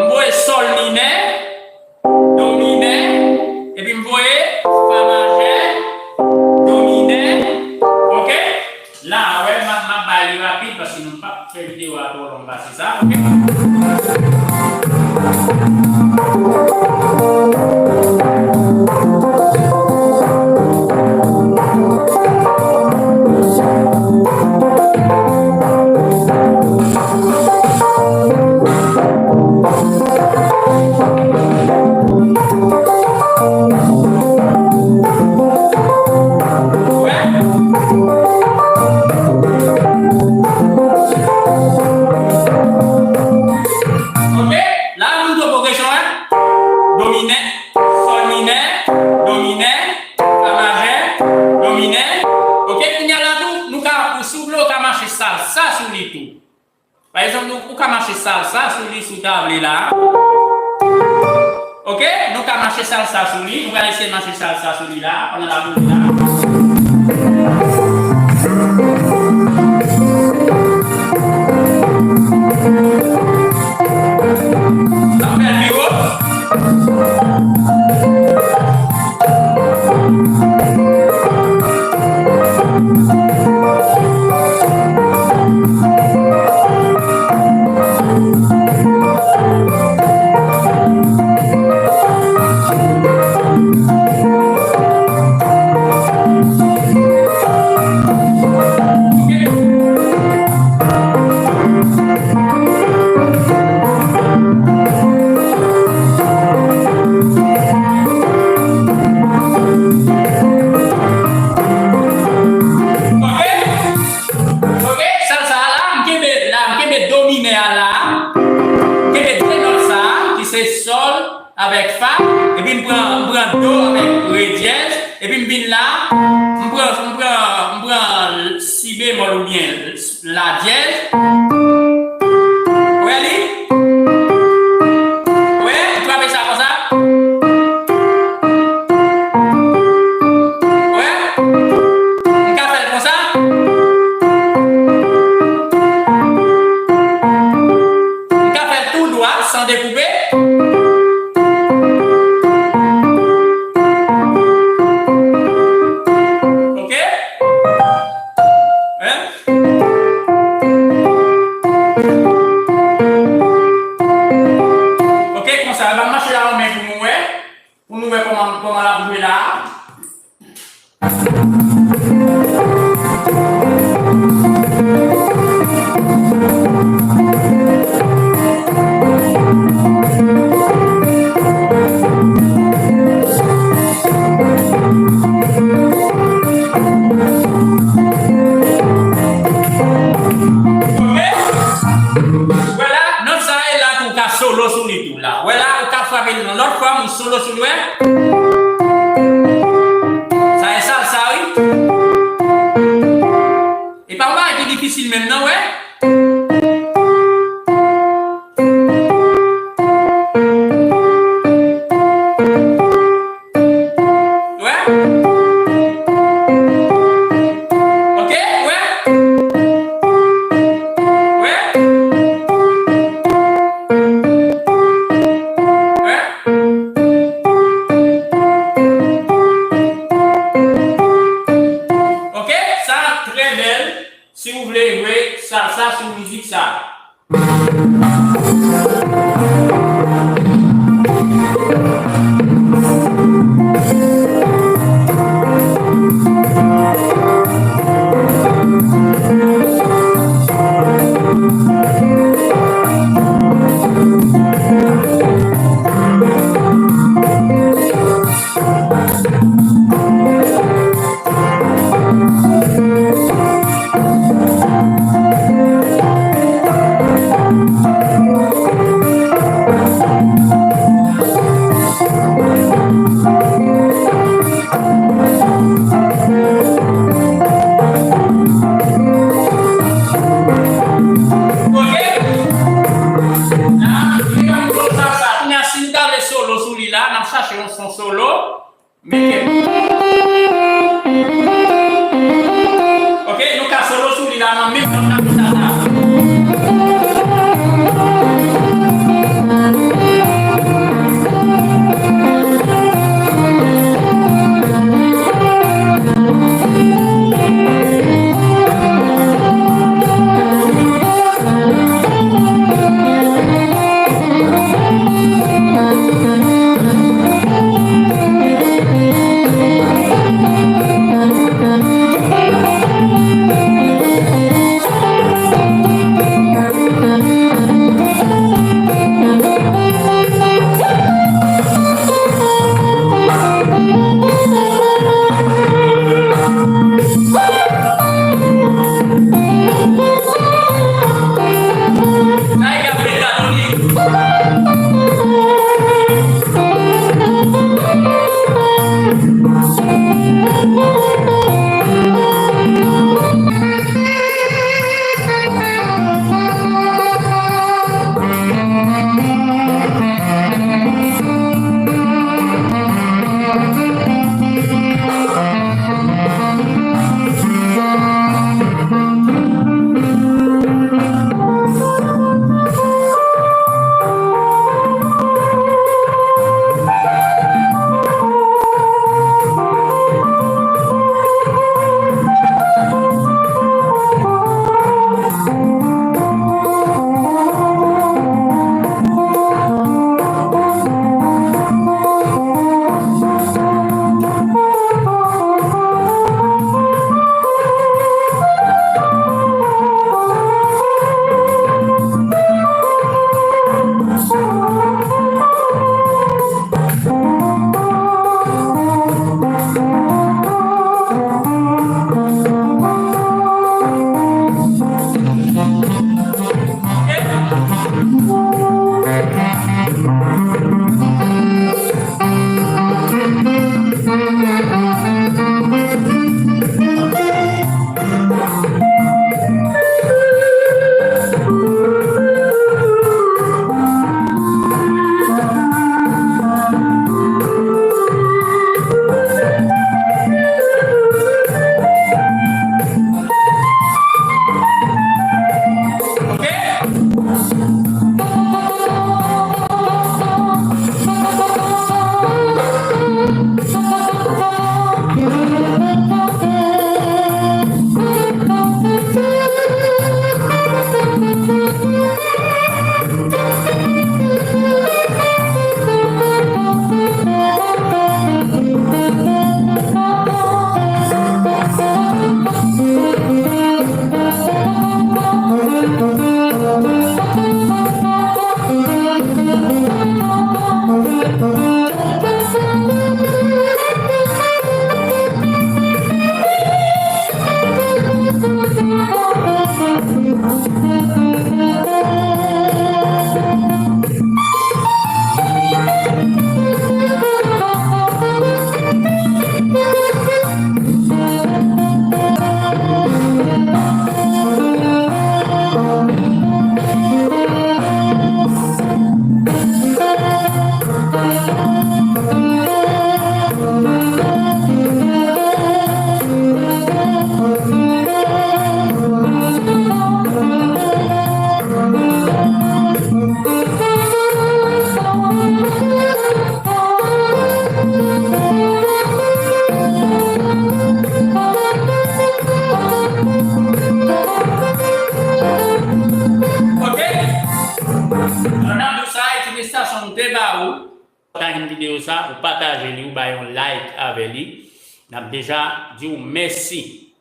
m'voye sol mineur, do mineur, et puis m'voye fa majeur, do mineur. OK? Là, ouais, ma baille rapide parce que nous pas faire vidéo à trop long, c'est ça? OK? Par exemple, nous pouvons marcher salsa sur lui sous table là. OK? Nous pouvons marcher salsa sur lui. Nous allons essayer de marcher salsa sur lui là. On a la boule là. On fait le bureau. Avec fa, et puis je prends do avec ré dièse, et puis je viens là, je prends si bémol ou bien la dièse. Oui, Ali? Oui, tu vas faire ça comme ça? Oui? On peut faire comme ça? On peut faire tout droit sans découper? Comment la bouger là? Solo sur les tout là. Voilà, on a fait l'autre fois, mon solo sur lui. Ça est ça, oui. Et par contre, c'est difficile maintenant, ouais. Ouais. OK, ouais. Si vous voulez jouer salsa sur musique, ça. Son solo, mais OK, nous avons solo sur l'île en même temps. façon de ba ou une vidéo ça, ou partager, ou un like avec lui. N'a déjà dit merci.